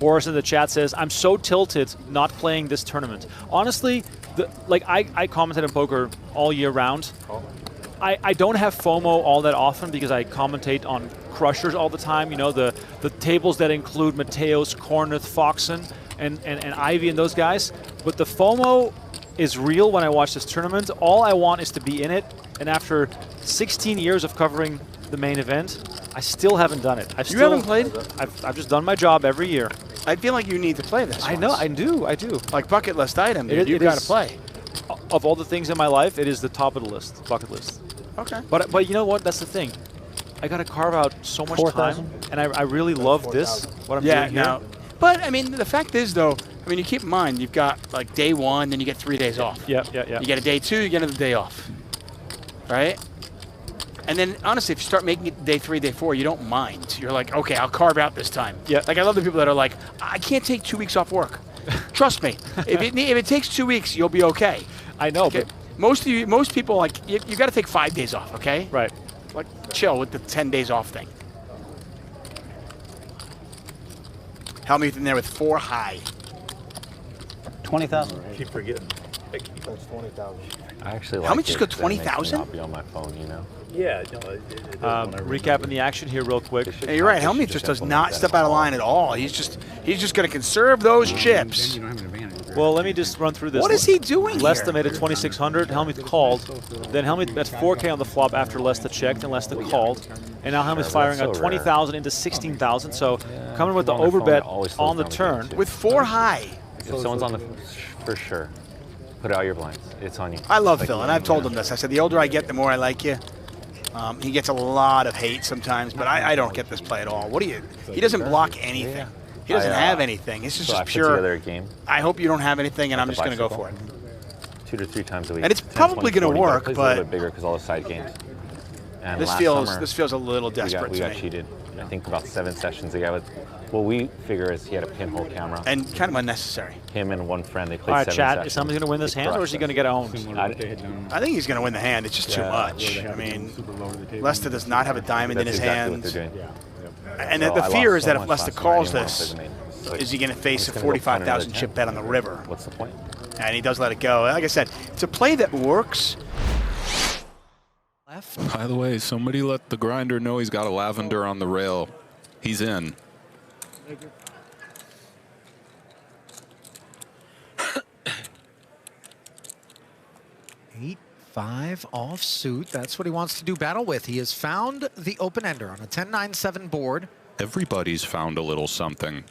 Boris in the chat says, I'm so tilted not playing this tournament. Honestly, I commented on poker all year round. I don't have FOMO all that often because I commentate on crushers all the time. You know, the tables that include Mateos, Kornuth, Foxen, and Ivy and those guys. But the FOMO is real when I watch this tournament. All I want is to be in it. And after 16 years of covering the main event, I still haven't done it. You haven't played? I've just done my job every year. I feel like you need to play this. I know, I do. Like bucket list item, dude. You've got to play. Of all the things in my life, it is the top of the list, bucket list. Okay. But you know what? That's the thing. I got to carve out so much 4,000? time, and I really love this, what I'm doing here. Now, but, I mean, the fact is, though, I mean, you keep in mind, you've got, like, day 1, then you get 3 days off. Yeah. You get a day 2, you get another day off. Right? And then, honestly, if you start making it day 3, day 4, you don't mind. You're like, okay, I'll carve out this time. Yeah. Like, I love the people that are like, I can't take 2 weeks off work. Trust me. If it takes 2 weeks, you'll be okay. I know, okay? but Most people, like, you got to take 5 days off, okay? Right. Like, chill with the 10 days off thing. Hellmuth in there with 4 high. 20,000. Keep forgetting. That's 20,000. I actually like How much just go it 'cause then it makes me 20,000? not be on my phone, you know. Yeah. No, it does when I recapping the action here real quick. Yeah, you're right. Hellmuth just does not step out of line at all. He's just going to conserve those chips. Then you don't have an advantage. Well, let me just run through this. What is he doing Lesta here? made it 2,600. Hellmuth called. Then Hellmuth at 4K on the flop after Lesta checked, and Lesta called. And now Hellmuth's firing so at 20,000 into 16,000. So coming with the on the phone, overbet it always slows on the down the turn. game. With 4 high. If someone's on the for sure, put out your blinds. It's on you. I love Phil, and I've told him this. I said, the older I get, the more I like you. He gets a lot of hate sometimes, but I don't get this play at all. What do you? He doesn't block anything. He doesn't have anything. It's just So I put pure. together a game I hope you don't have anything, and I'm just going to go for it. 2 to 3 times a week. And it's 10, probably 20, gonna 40, work, it plays a but- little bit bigger because all the side games. And This last feels summer, a little desperate we to got me. cheated. I think about 7 sessions. The guy with, what we figure is he had a pinhole camera. And kind of unnecessary. Him and one friend, they played All right, 7 chat. sessions. Is somebody going to win this They hand, or crushed is he us. going to get owned? Similar to what they had done. I think he's going to win the hand. It's just too much. I mean, Lesta does not have a diamond in That's his exactly hand. what they're doing. And So the I fear lost is so that if much Lesta last night, I calls didn't want to this, play the main. It's like, is he going to face a I'm just gonna go find another 45,000 chip 10. bet on the river? What's the point? And he does let it go. Like I said, it's a play that works. By the way, somebody let the grinder know he's got a lavender on the rail. He's in. Eight, 5 offsuit. That's what he wants to do battle with. He has found the open-ender on a 10-9-7 board. Everybody's found a little something.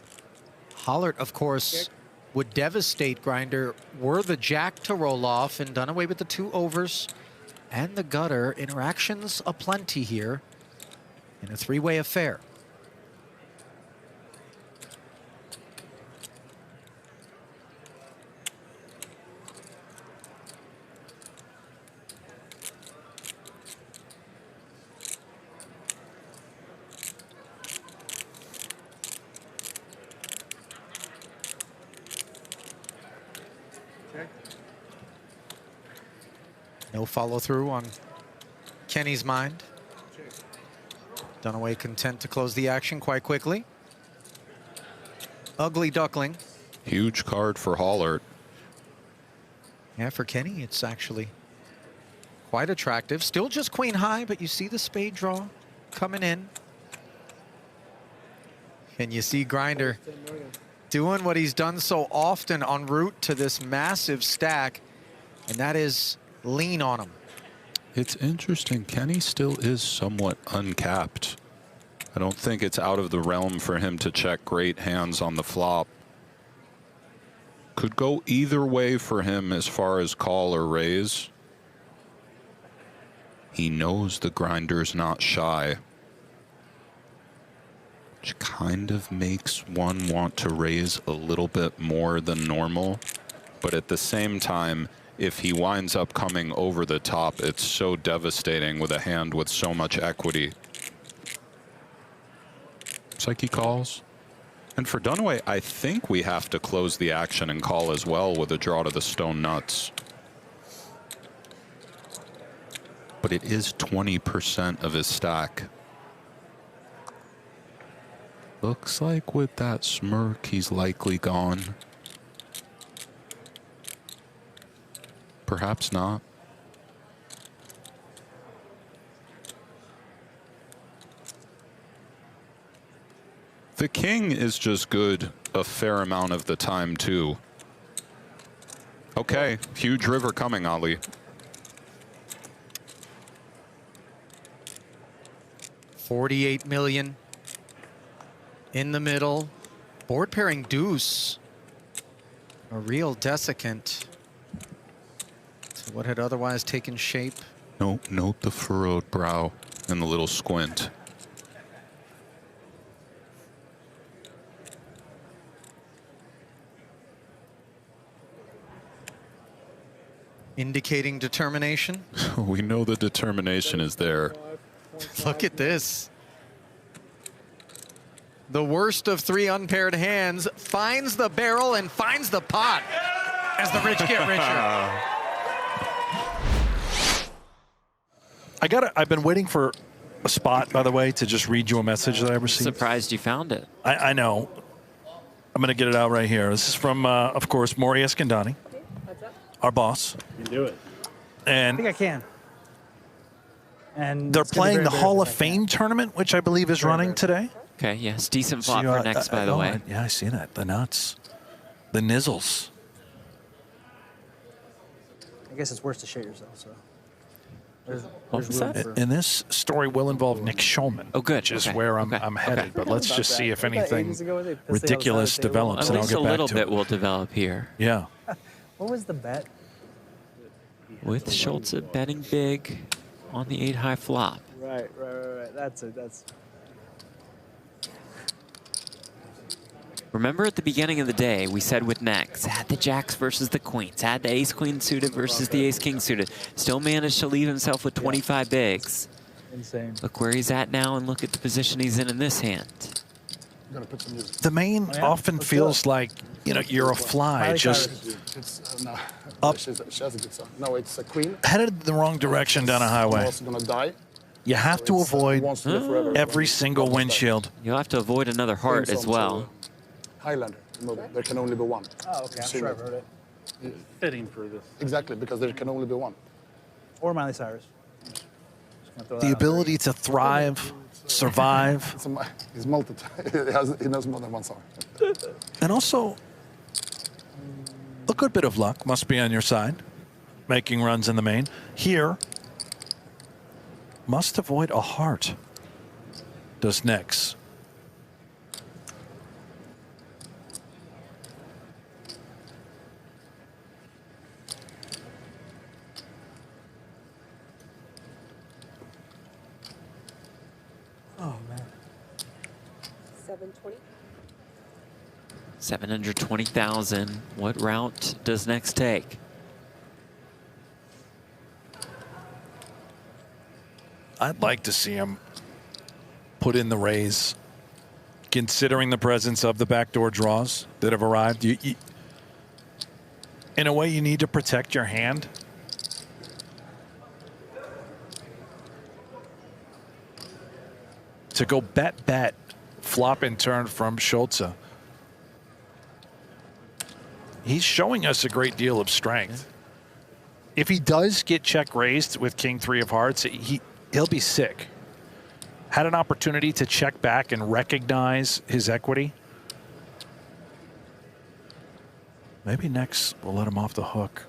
Hollert, of course, would devastate Grinder were the jack to roll off and done away with the 2 overs and the gutter. Interactions aplenty here in a 3-way affair. No follow through on Kenny's mind. Dunaway content to close the action quite quickly. Ugly duckling. Huge card for Hollert. Yeah, for Kenny, it's actually quite attractive. Still just queen high, but you see the spade draw coming in. And you see Grinder doing what he's done so often en route to this massive stack, and that is lean on him. It's interesting. Kenny still is somewhat uncapped. I don't think it's out of the realm for him to check great hands on the flop. Could go either way for him as far as call or raise. He knows the grinder's not shy, which kind of makes one want to raise a little bit more than normal. But at the same time, if he winds up coming over the top, it's so devastating with a hand with so much equity. It's like he calls. And for Dunaway, I think we have to close the action and call as well with a draw to the stone nuts. But it is 20% of his stack. Looks like with that smirk, he's likely gone. Perhaps not. The king is just good a fair amount of the time, too. Okay, huge river coming, Ali. $48 million in the middle. Board pairing deuce. A real desiccant to what had otherwise taken shape. Note the furrowed brow and the little squint. Indicating determination. We know the determination is there. Look at this. The worst of 3 unpaired hands finds the barrel and finds the pot as the rich get richer. I've been waiting for a spot, by the way, to just read you a message that I received. Surprised you found it. I know. I'm going to get it out right here. This is from, of course, Maury Escandani, our boss. You can do it. And I think I can. And they're playing the Hall of Fame tournament, which I believe is running today. Okay, yes, decent flop for next, by the way. Yeah, I see that. The nuts. The nizzles. I guess it's worse to shit yourself, so. What was that? And this story will involve Nick Schulman. Oh, good. Which is Okay. where I'm headed. Okay. But let's just see if anything ridiculous At develops, and I'll least get a back little to bit it. will develop here. Yeah. What was the bet? With Schultz betting big on the 8-high flop. Right. That's it. Remember at the beginning of the day, we said with Nex, had the jacks versus the queens, had the ace-queen suited versus the ace-king suited. Still managed to leave himself with 25 bigs. Insane. Look where he's at now and look at the position he's in this hand. The main often feels like, you're a fly, just up, No, it's a queen. headed the wrong direction down a highway. Also gonna die. You have to avoid Wants to live forever. every single windshield. You'll have to avoid another heart as well. Highlander. Remember, there can only be one. Oh, okay. I'm sure I've heard it. Fitting for this. Exactly, because there can only be one. Or Miley Cyrus. Just gonna throw that The out there. ability to thrive, survive, He's multi. He knows more than one song. and also a good bit of luck must be on your side, making runs in the main. Here, must avoid a heart. Does Nex. Oh, man. 720. 720,000. What route does Nex take? I'd like to see him put in the raise, considering the presence of the backdoor draws that have arrived. In a way, you need to protect your hand. To go bet, flop and turn from Schultz. He's showing us a great deal of strength. If he does get check raised with King 3 of Hearts, he'll be sick. Had an opportunity to check back and recognize his equity. Maybe next we'll let him off the hook.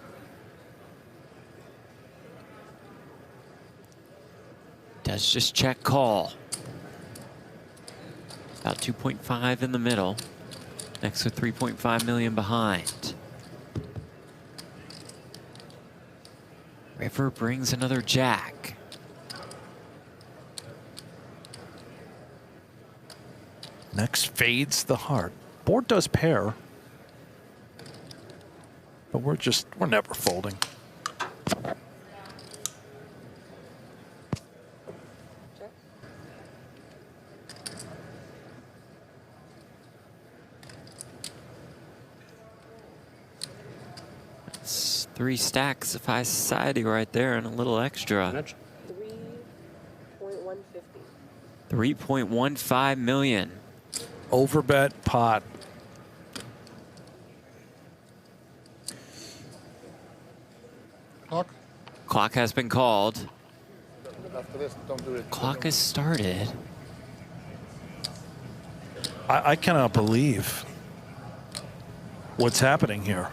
Does just check call. About 2.5 in the middle. Next with 3.5 million behind. River brings another jack. Next fades the heart. Board does pair. But we're never folding. It's 3 stacks of high society right there and a little extra. 3.150. 3.15 million. Overbet pot. Clock. Clock has been called. After this, don't do it. Clock has started. I cannot believe what's happening here.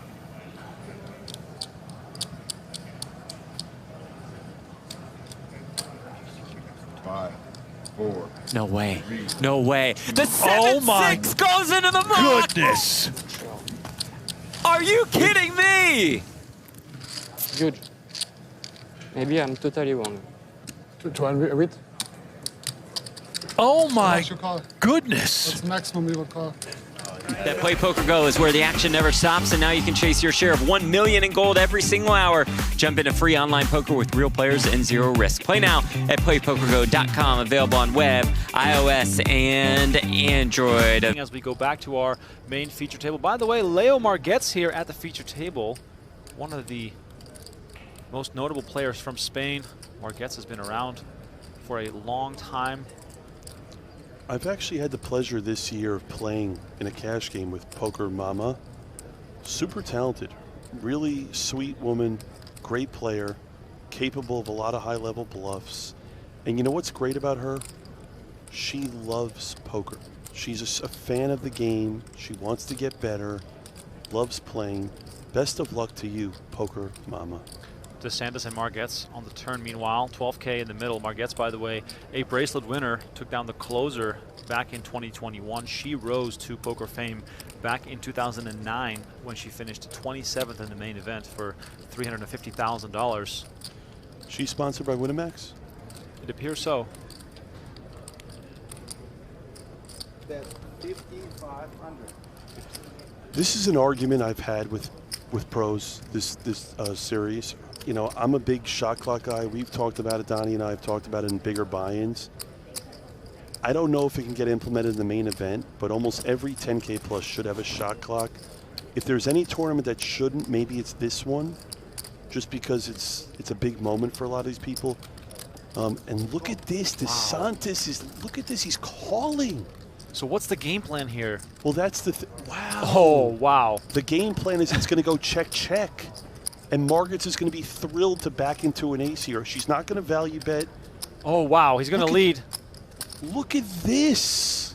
Five, four. No way. No way. The Oh my 7-6 goes into the block. Goodness. Are you kidding me? Good. Maybe I'm totally wrong. Try and read. Oh my What's your call? goodness. That's maximum you will call. That Play Poker Go is where the action never stops, and now you can chase your share of $1 million in gold every single hour. Jump into free online poker with real players and zero risk. Play now at playpokergo.com, available on web, iOS, and Android. As we go back to our main feature table. By the way, Leo Margets here at the feature table, one of the most notable players from Spain. Margets has been around for a long time. I've actually had the pleasure this year of playing in a cash game with Poker Mama. Super talented, really sweet woman, great player, capable of a lot of high-level bluffs. And you know what's great about her? She loves poker. She's a fan of the game. She wants to get better, loves playing. Best of luck to you, Poker Mama. DeSantis and Margets on the turn. Meanwhile, 12K in the middle. Margets, by the way, a bracelet winner, took down the closer back in 2021. She rose to poker fame back in 2009 when she finished 27th in the main event for $350,000. She's sponsored by Winamax? It appears so. That's 5,500. This is an argument I've had with pros this series. You know, I'm a big shot clock guy. We've talked about it, Donnie and I have talked about it in bigger buy-ins. I don't know if it can get implemented in the main event, but almost every 10K plus should have a shot clock. If there's any tournament that shouldn't, maybe it's this one, just because it's a big moment for a lot of these people. And look at this, DeSantis is, look at this, he's calling. So what's the game plan here? Well, that's the wow. Oh, wow. The game plan is it's going to go check, check. And Margets is going to be thrilled to back into an ace here. She's not going to value bet. Oh, wow. He's going to lead. Look at this.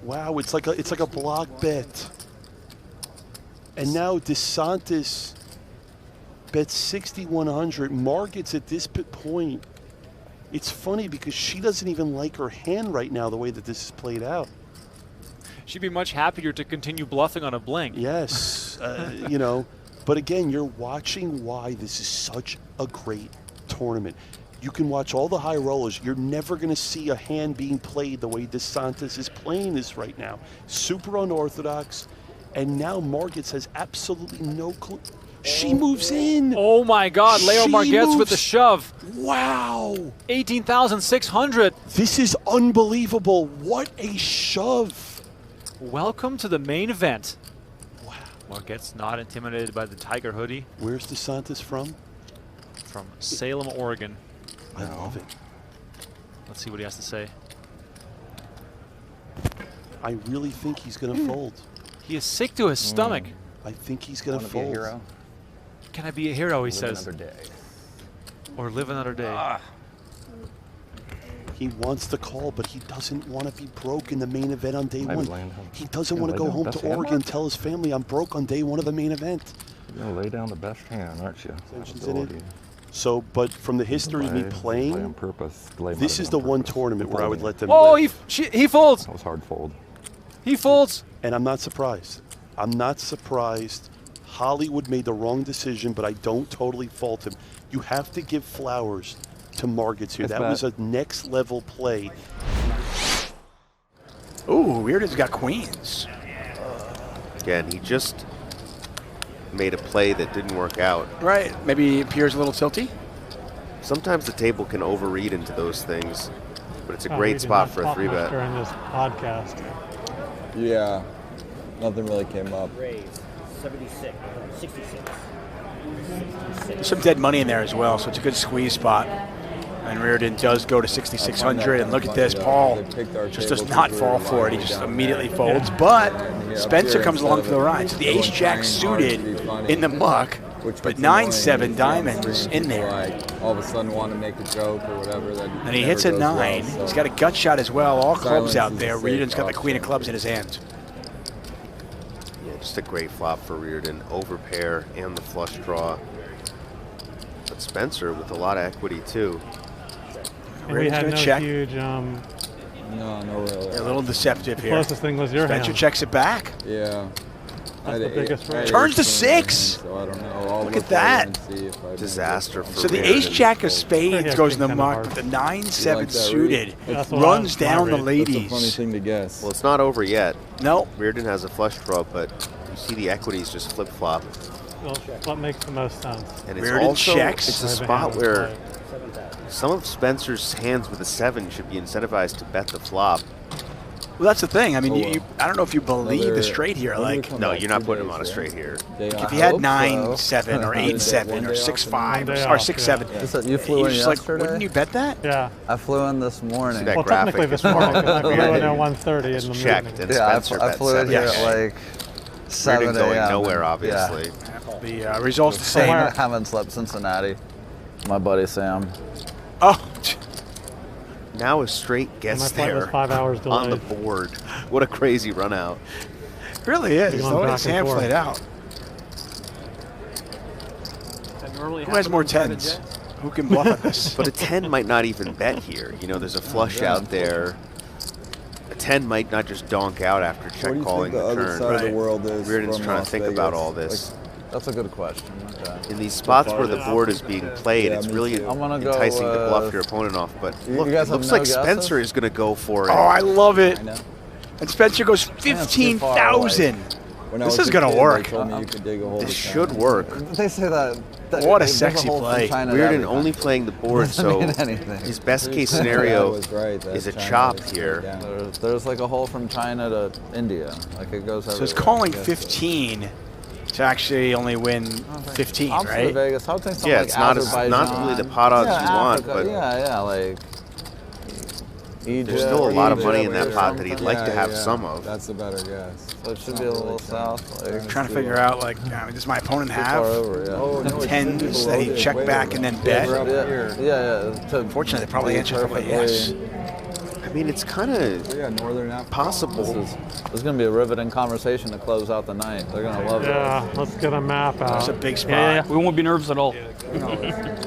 Wow, it's like a block bet. And now DeSantis bets 6,100. Margets at this point, it's funny because she doesn't even like her hand right now the way that this is played out. She'd be much happier to continue bluffing on a blink. Yes, you know. But again, you're watching why this is such a great tournament. You can watch all the high rollers. You're never going to see a hand being played the way DeSantis is playing this right now. Super unorthodox. And now Margets has absolutely no clue. She moves in. Oh, my God. Leo Margets with the shove. Wow. 18,600. This is unbelievable. What a shove. Welcome to the main event. Margets not intimidated by the tiger hoodie. Where's DeSantis from? From Salem, Oregon. I love it. Let's see what he has to say. I really think he's going to fold. He is sick to his stomach. I think he's going to fold. Be a hero? Can I be a hero, he says. Live another day. Or live another day. He wants to call, but he doesn't want to be broke in the main event on day one. He doesn't want to go home to Oregon and tell his family, I'm broke on day one of the main event. You're going to lay down the best hand, aren't you? So, but from the history of me playing, on purpose. This is the one tournament where I would let them Oh, live. he folds. That was hard fold. He folds. And I'm not surprised. I'm not surprised. Hollywood made the wrong decision, but I don't totally fault him. You have to give flowers to Margets here. That was a next level play. Ooh, Weird has got queens. Again, he just made a play that didn't work out. Right, maybe it appears a little tilty. Sometimes the table can overread into those things, but it's a great spot for a 3-bet. During this podcast. Yeah, nothing really came up. Raise 76, 66. There's some dead money in there as well, so it's a good squeeze spot. And Reardon does go to 6,600, and look at this. Paul just does not fall for it. He just immediately folds. But Spencer comes along for the ride. So the ace-jack suited in the muck, but 9-7 diamonds in there. All of a sudden want to make a joke or whatever. And he hits a 9. He's got a gut shot as well. All clubs out there. Reardon's got the queen of clubs in his hands. Yeah, just a great flop for Reardon. Overpair and the flush draw. But Spencer with a lot of equity too. And we had no check. huge. No really. A little deceptive The here. closest thing was your Spencer hand. checks it back. Yeah. That's the biggest raise. Turns to 6. So I don't know. I'll Look look at that. over and see if I Disaster for So the Reardon. ace-jack of spades Yeah, goes in the kinda muck, hard. but the You 9-7 like that suited That's what runs I- down the my That's a funny ladies. thing to guess. Well, it's not over yet. No. Reardon has a flush draw, but you see the equities just flip-flop. Well, what makes the most sense? And it's Reardon also checks. it's a Wherever spot hand where is some of Spencer's hands with a 7 should be incentivized to bet the flop. Well, that's the thing. I mean, Oh, you I don't know if you believe the straight here. when do we Like, come No, back? you're not 2 putting him days, on a right? straight here. Day if off. he had I hope 9-7 so. or One 8-7 day or off 6-5 One day or off, 6-7, yeah. You said you flew you're in just like, yesterday? wouldn't you bet that? Yeah. I flew in this morning. See that Well, graphic technically is this morning. I wrong. flew in at 1:30 in the Checked, morning. and Yeah, Spencer I bet flew in here 7. at like 7 Reardon going a.m. nowhere, and- obviously. The results the Yeah. same. Haven't slept Cincinnati. My buddy Sam. Oh, Now a straight My gets flight was there 5 hours on the delayed. board. What a crazy run out. really is. Going The way back and Sam forth. played out. Who has more 10s? Who can bluff at this? But a 10 might not even bet here. You know, there's a flush out there. A 10 might not just donk out after What do check you calling think the the other turn. side of the world is? Reardon's from trying to Las think Vegas? about all this. That's a good question. In these spots where the board is being played, Yeah, it's me really too. I'm gonna go, enticing to bluff your opponent off. But You look, guys it have looks no like guesses? Spencer is going to go for it. Oh, I love it. I know. And Spencer goes it's too far away. 15,000. When I This was is a going kid, to they work. told me you could dig a hole This to should count. work. They say that. What a there's sexy hole from play. China to Reardon everything. only playing the board, Doesn't so mean anything. his best case That scenario was right, that is a China chop was here. down. There's like a hole from China to India. Like it goes So it's everywhere. calling Yes, 15 to actually only win 15, I'm for right? Vegas. I would think something Yeah, like it's not Azerbaijan. really the pot odds Yeah, you want, Africa, but yeah, like Egypt. there's still a lot of money in Egypt that or pot that he'd something. like to have some of. That's a better guess. So it should be a little south. Like, Trying to figure out, like, does my opponent too have far over, yeah. Oh, no, it should be 10s that below he this, check way back and then bet? We're up Yeah, here. yeah. To Unfortunately, they probably be answered probably perfectly- yes. I mean, it's kind of Yeah, northern Africa. possible. This is going to be a riveting conversation to close out the night. They're going to love Yeah, let's get a map out. That's a big spot. Yeah, we won't be nervous at all.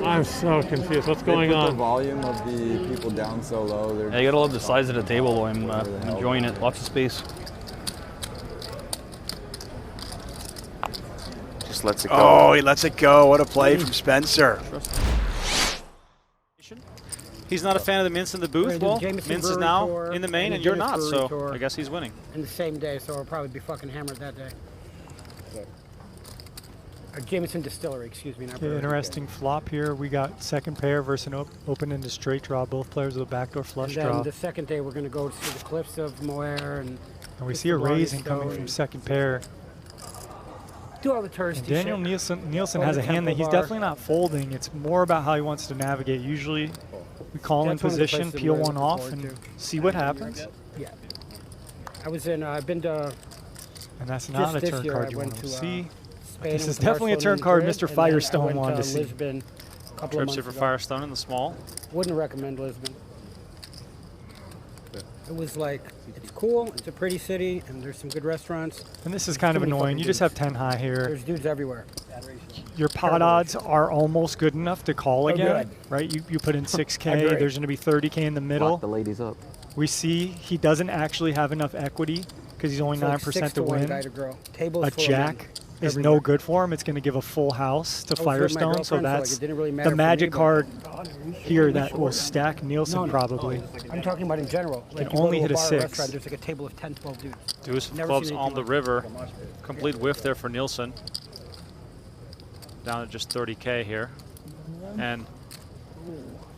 I'm so confused. What's They going put the on? volume of the people down so low. Yeah, you gotta love the size of the table though. I'm enjoying it. Lots of space. Just lets it go. Oh, he lets it go. What a play from Spencer. He's not a fan of the mints in the booth. Well, Jameson mints is Brewery now Tour, in the main, and and you're Guinness not, Brewery so Tour. I guess he's winning. In the same day, so I'll probably be fucking hammered that day. Jameson Distillery, excuse me. Not Okay, brewery. interesting flop here. We got second pair versus an open into straight draw. Both players with a backdoor flush And then draw. the second day, we're going to go to the cliffs of Moher and And we get see a the longest raising coming stone. from second pair. Do all the touristy And Daniel shit. Nielsen Go has to a hand that Temple he's Bar. definitely not folding. It's more about how he wants to navigate. Usually we call in That's one of the position, places I'm peel really one looking off, forward and to. see what happens. Yeah. I've been to. And that's not a this turn year, card I you went want to to, see. Spain This with is definitely a Barcelona turn and card Madrid, Mr. and then Firestone I wanted went to see. Lisbon a couple of Trips here months for ago. Firestone in the small. Wouldn't recommend Lisbon. It was like, it's cool, it's a pretty city, and there's some good restaurants. And this is kind of Too many annoying. fucking You just dudes. have 10 high here. There's dudes everywhere. Your pot odds are almost good enough to call Oh, again, good. right? You put in 6K, Agree. there's going to be 30K in the middle. Lock the ladies up. We see he doesn't actually have enough equity because he's only It's like 9% 6 to one win. guy to girl. Tables A full of jack men is everywhere. no good for him. It's going to give a full house to I was with my Firestone, so girlfriend, so, like, that's it didn't really matter the for magic me, but- card here that will stack Nielsen No, no. probably. I'm talking about in general. Like Can you go only to hit a bar or 6. restaurant, there's like a table of 10, 12 dudes. Deuce of Never clubs seen on anything the river. Complete whiff there for Nielsen. Down to just 30K here. And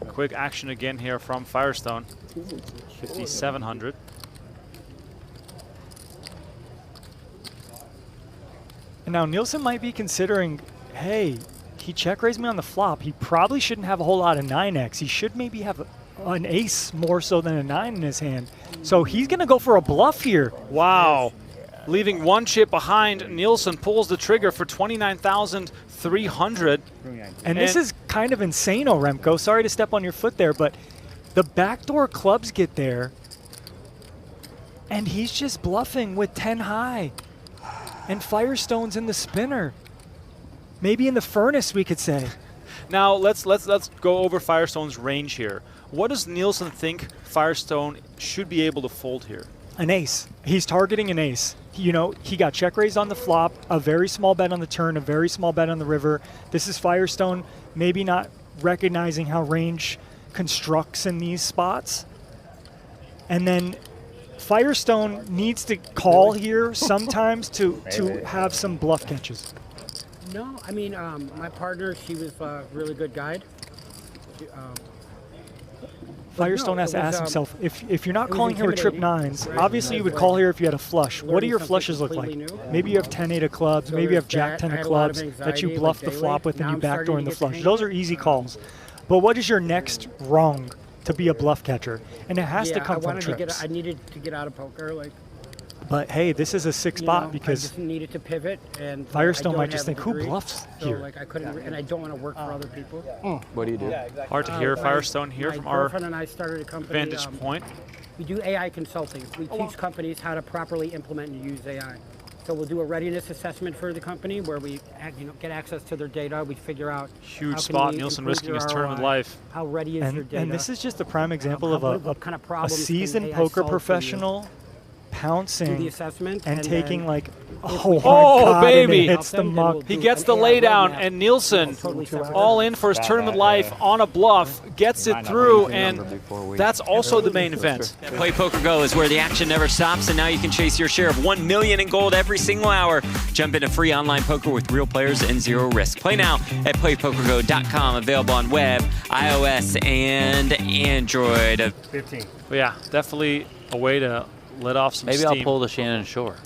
quick action again here from Firestone. 5,700. And now Nielsen might be considering, hey, he check raised me on the flop. He probably shouldn't have a whole lot of 9x. He should maybe have an ace more so than a 9 in his hand. So he's going to go for a bluff here. Wow. Leaving one chip behind, Nielsen pulls the trigger for 29,300. And this is kind of insane, Remco. Sorry to step on your foot there, but the backdoor clubs get there, and he's just bluffing with 10 high. And Firestone's in the spinner. Maybe in the furnace, we could say. Now let's go over Firestone's range here. What does Nielsen think Firestone should be able to fold here? An ace. He's targeting an ace. You know, he got check raised on the flop, a very small bet on the turn, a very small bet on the river. This is Firestone maybe not recognizing how range constructs in these spots. And then Firestone needs to call here sometimes to have some bluff catches. No, I mean, my partner, she was a really good guide. Firestone has to ask himself, if you're not calling here with trip 9s, obviously you would call here if you had a flush. What do your flushes look like? Maybe you have 10-8 of clubs, maybe you have Jack 10 of clubs that you bluff the flop with and you backdoor in the flush. Those are easy calls. But what is your next rung to be a bluff catcher? And it has to come from trips. I needed to get out of poker, like. But hey, this is a sick spot because I just needed to pivot, and Firestone might just think, who bluffs here? So, like, I couldn't, and I don't want to work for other people. What do you do? Hard to hear Firestone here from our girlfriend and I started a company, vantage point. We do AI consulting. We teach companies how to properly implement and use AI. So we'll do a readiness assessment for the company where we get access to their data. We figure out huge spot. Nielsen risking his tournament life. How ready is your data? And this is just a prime example of a seasoned poker professional pouncing the assessment and taking like, oh God, baby, and it hits the muck. He gets the laydown, and Nielsen, all in for his tournament life on a bluff, gets it through, and that's also the main event. Play PokerGo is where the action never stops, and now you can chase your share of $1 million in gold every single hour. Jump into free online poker with real players and zero risk. Play now at playpokergo.com, available on web, iOS, and Android. 15. But yeah, definitely a way to let off some steam. Maybe I'll pull the Shannon Shore.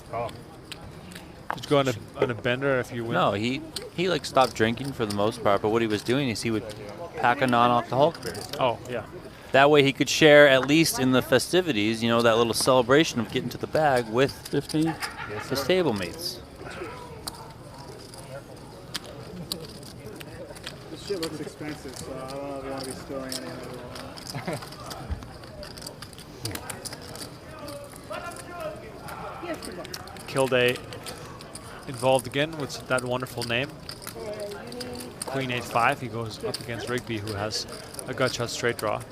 Just go on a bender if you win. No, he like stopped drinking for the most part, but what he was doing is he would pack a non-alcoholic beer. Oh, yeah. That way he could share, at least in the festivities, you know, that little celebration of getting to the bag with 15 his table mates. This shit looks expensive, so I don't know if you want to be spilling any of it. Kilday involved again with that wonderful name. Queen 8-5. He goes up against Rigby, who has a gut shot straight draw.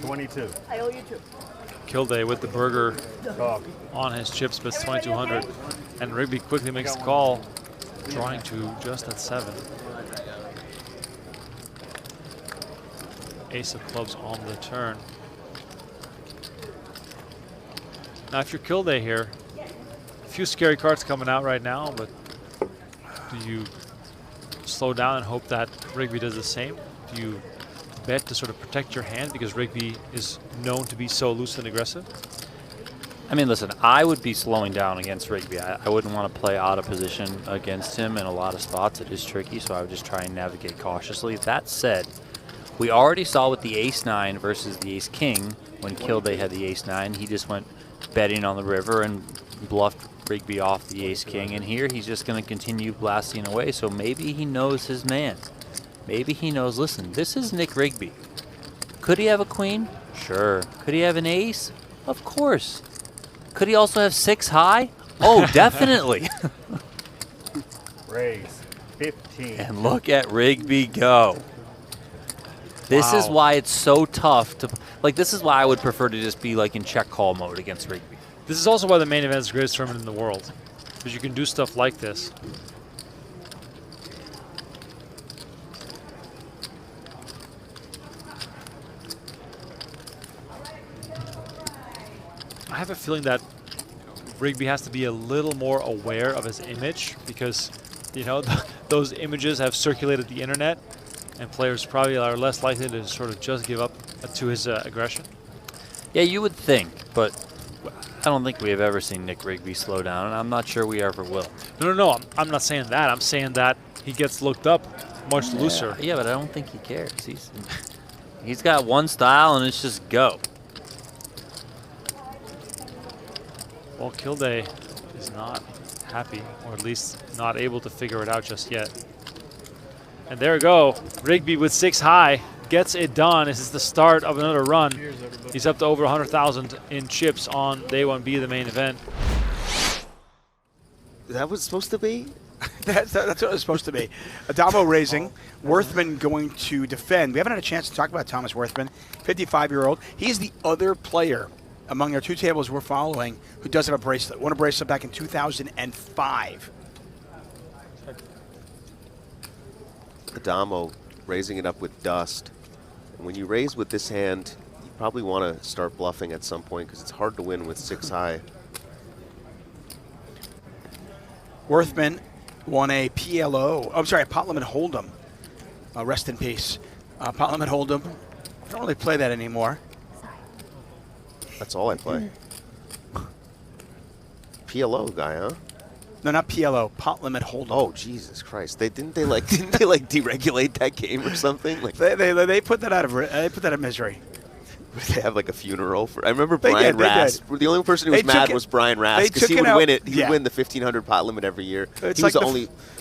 22. I owe you 2. Kilday with the burger on his chips, but it's 2,200. And Rigby quickly makes the call, drawing to just at 7. Ace of clubs on the turn. Now, if you're Kilday here, a few scary cards coming out right now, but do you slow down and hope that Rigby does the same? Do you bet to sort of protect your hand because Rigby is known to be so loose and aggressive? I mean, listen, I would be slowing down against Rigby. I wouldn't want to play out of position against him in a lot of spots. It is tricky, so I would just try and navigate cautiously. That said, we already saw with the ace-9 versus the ace-king, when Kilday had the ace-9, he just went betting on the river and bluffed Rigby off the ace-king. And here he's just going to continue blasting away, so maybe he knows his man. Maybe he knows, listen, this is Nick Rigby. Could he have a queen? Sure. Could he have an ace? Of course. Could he also have 6 high? Oh, definitely. Raise 15. And look at Rigby go. This is why it's so tough to, like, this is why I would prefer to just be like in check call mode against Rigby. This is also why the main event is the greatest tournament in the world, because you can do stuff like this. I have a feeling that Rigby has to be a little more aware of his image because, you know, those images have circulated the internet, and players probably are less likely to sort of just give up to his aggression. Yeah, you would think, but I don't think we have ever seen Nick Rigby slow down, and I'm not sure we ever will. No. I'm not saying that. I'm saying that he gets looked up much looser. Yeah, but I don't think he cares. He's got one style, and it's just go. Well, Kilday is not happy, or at least not able to figure it out just yet. And there we go. Rigby with 6 high gets it done. This is the start of another run. He's up to over 100,000 in chips on day 1B, the main event. That was supposed to be? That's what it was supposed to be. Addamo raising. Worthman going to defend. We haven't had a chance to talk about Thomas Worthman, 55-year-old. He's the other player among our 2 tables we're following who does have a bracelet. Won a bracelet back in 2005. Addamo raising it up with dust. And when you raise with this hand, you probably want to start bluffing at some point because it's hard to win with 6 high. Worthman won a PLO. I'm sorry, a Pot Limit Hold'em. Rest in peace. Pot Limit Hold'em. I don't really play that anymore. That's all I play. PLO guy, huh? No, not PLO. Pot Limit Hold'em. Oh, Jesus Christ! Didn't they deregulate that game or something? Like they put that out of misery. They have like a funeral for. I remember Brian Rask. The only person who was mad was Brian Rask because he would win it. He would win the 1,500 pot limit every year. It's like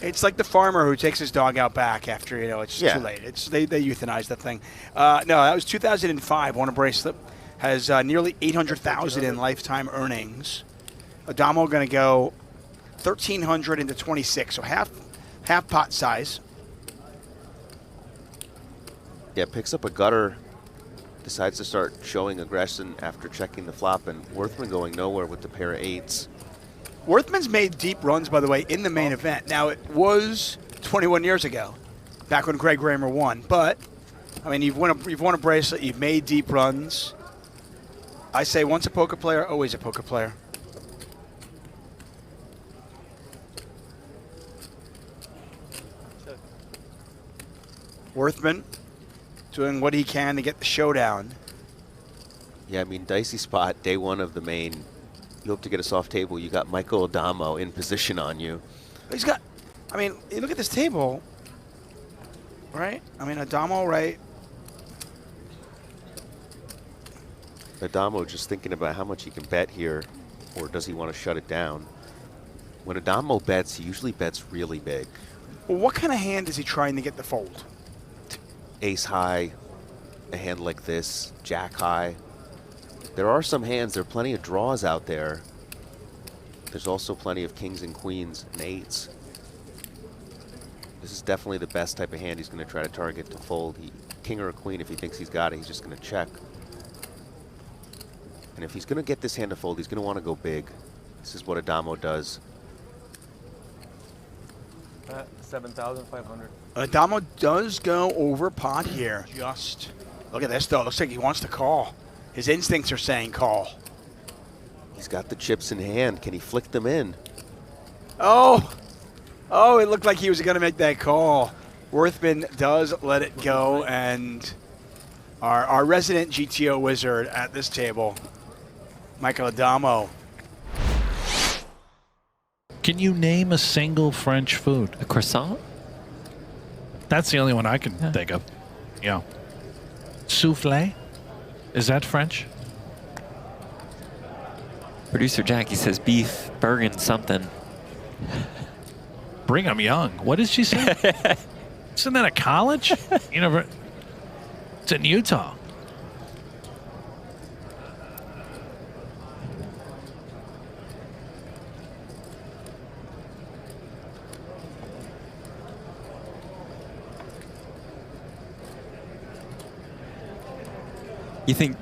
it's like the farmer who takes his dog out back after it's too late. They euthanized that thing. No, that was 2005. Won a bracelet. Has nearly 800,000 in lifetime earnings. Addamo going to go 1,300 into 26, so half pot size. Yeah, picks up a gutter. Decides to start showing aggression after checking the flop, and Worthman going nowhere with the pair of 8s. Worthman's made deep runs, by the way, in the main event. Now, it was 21 years ago, back when Greg Raymer won. But, I mean, you've won a bracelet, you've made deep runs. I say once a poker player, always a poker player. Worthman doing what he can to get the showdown. Yeah, I mean, dicey spot, day 1 of the main. You hope to get a soft table. You got Michael Addamo in position on you. He's got, I mean, you look at this table, right? I mean, Addamo, right? Addamo just thinking about how much he can bet here, or does he want to shut it down? When Addamo bets, he usually bets really big. Well, what kind of hand is he trying to get the fold? Ace high, a hand like this, jack high. There are some hands, there are plenty of draws out there. There's also plenty of kings and queens and 8s. This is definitely the best type of hand he's going to try to target to fold. King or a queen, if he thinks he's got it, he's just going to check. And if he's going to get this hand to fold, he's going to want to go big. This is what Addamo does. 7,500. Addamo does go over pot here. Just look at this, though. Looks like he wants to call. His instincts are saying call. He's got the chips in hand. Can he flick them in? Oh, it looked like he was going to make that call. Worthman does let it go, and our resident GTO wizard at this table, Michael Addamo. Can you name a single French food? A croissant? That's the only one I can think of. Yeah. Soufflé? Is that French? Producer Jackie says beef, Bergen, something. Brigham Young. What did she say? Isn't that a college? It's in Utah. You think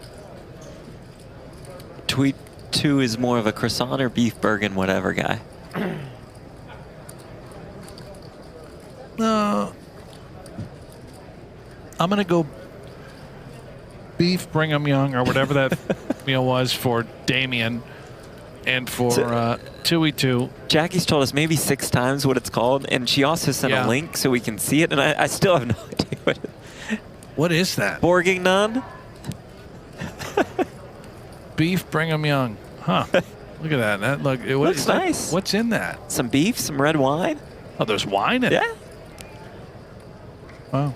Tweet 2 is more of a croissant or beef Bergen whatever guy? No. I'm going to go beef Brigham Young or whatever that meal was for Damien and for 2E2. Jackie's told us maybe 6 times what it's called, and she also sent a link so we can see it, and I still have no idea what it is. What is that? Bourguignon? beef, bring 'em young. Huh. Look at that. That looks nice. What's in that? Some beef, some red wine. Oh, there's wine in it? Yeah. Wow.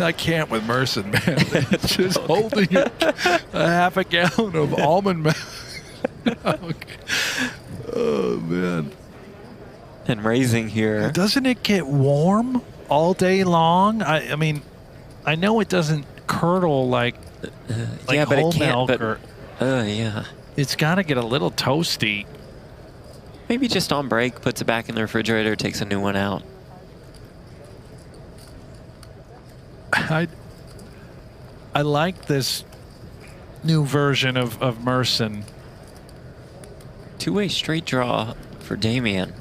I can't with Merson, man. It's just holding a half a gallon of almond milk. Oh, man. And raising here. Doesn't it get warm all day long? I mean, I know it doesn't curdle like yeah, but whole it can't. milk Yeah. It's got to get a little toasty. Maybe just on break, puts it back in the refrigerator, takes a new one out. I like this new version of Merson. Two-way straight draw for Damien.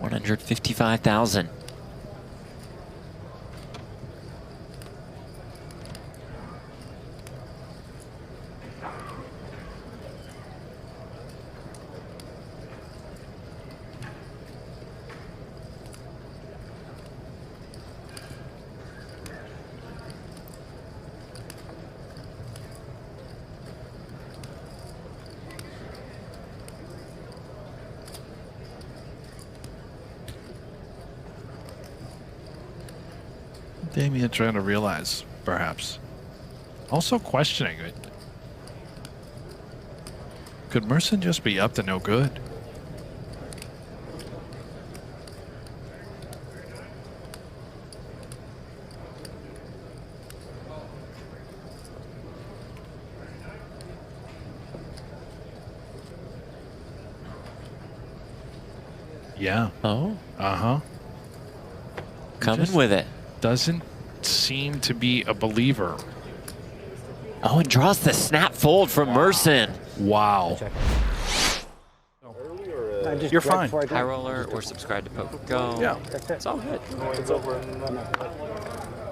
$155,000. Damien trying to realize, perhaps. Also questioning it. Could Merson just be up to no good? Yeah. Oh. Uh-huh. Coming with it. Doesn't seem to be a believer. Oh, and draws the snap fold from Merson. Wow. You're fine. High roller or subscribe to PokerGo. Yeah. That's it. It's all good. It's over.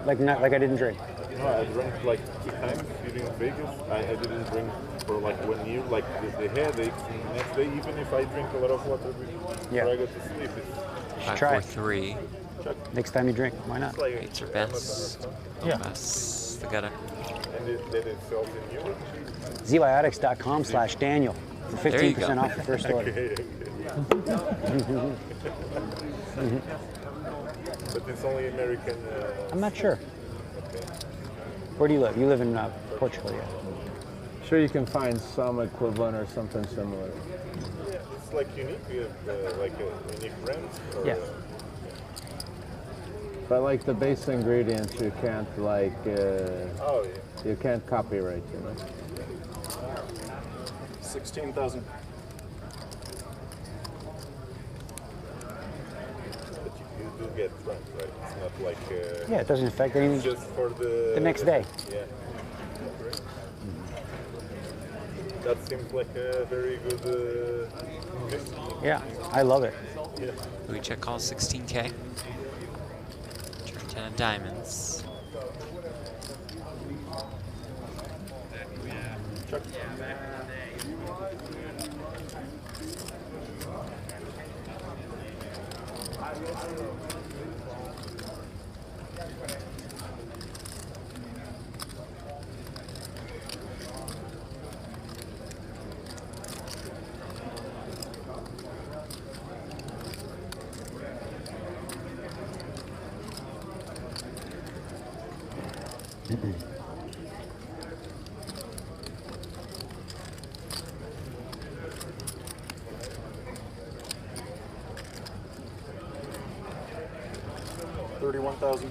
Like I didn't drink. No, I drank like 2 times during Vegas. I didn't drink for like 1 year, like the headaches. And the next day, even if I drink a lot of water before I go to sleep, it's... Try it. 5-4-3. Next time you drink, why not? Eights are best. Yeah. Best. The gutter. And did it sell in Europe? Zbiotics.com/Daniel for There you 15% go. off the first order. But it's only American... I'm not sure. Okay. Where do you live? You live in Portugal, yeah. Sure, you can find some equivalent or something similar. Yeah, it's like unique. You have like a unique brand. Or, Yeah. But like the base ingredients, you can't like, oh yeah. you can't copyright, you know? 16,000. But you do get drunk, right? It's not like... Yeah, it doesn't affect anything. Just for the next day. Yeah. That seems like a very good mix. Yeah, I love it. Yeah. We check call 16K. Turn 10 of diamonds. Check. 31,000.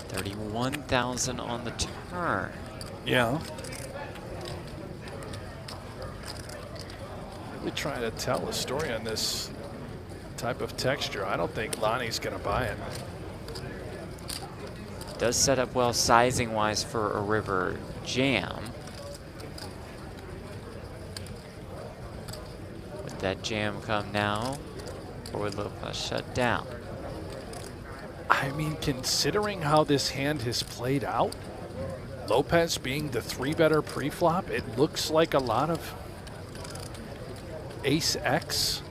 31,000 on the turn. Yeah. Really trying to tell a story on this type of texture. I don't think Lonnie's going to buy it. Does set up well sizing-wise for a river jam. Would that jam come now, or would Lopez shut down? I mean, considering how this hand has played out, Lopez being the 3-better pre-flop, it looks like a lot of Ace X.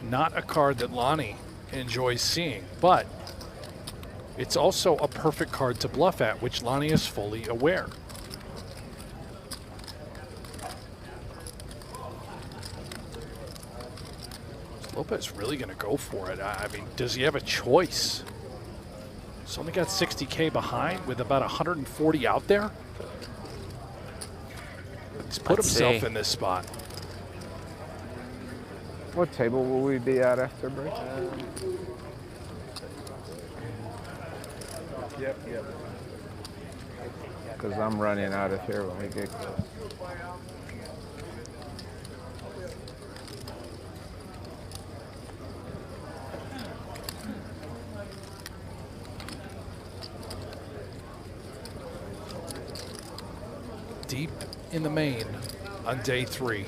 Not a card that Lonnie enjoys seeing, but it's also a perfect card to bluff at, which Lonnie is fully aware. Is Lopez really going to go for it? I mean, does he have a choice? He's only got 60K behind with about 140 out there. He's put himself in this spot. What table will we be at after break? Yep. Because I'm running out of here when we get close. Deep in the main on day 3.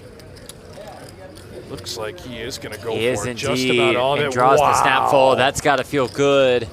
Looks like he is going to go He is for it. indeed, Just about all of and it. draws Wow. the snap fold. That's got to feel good.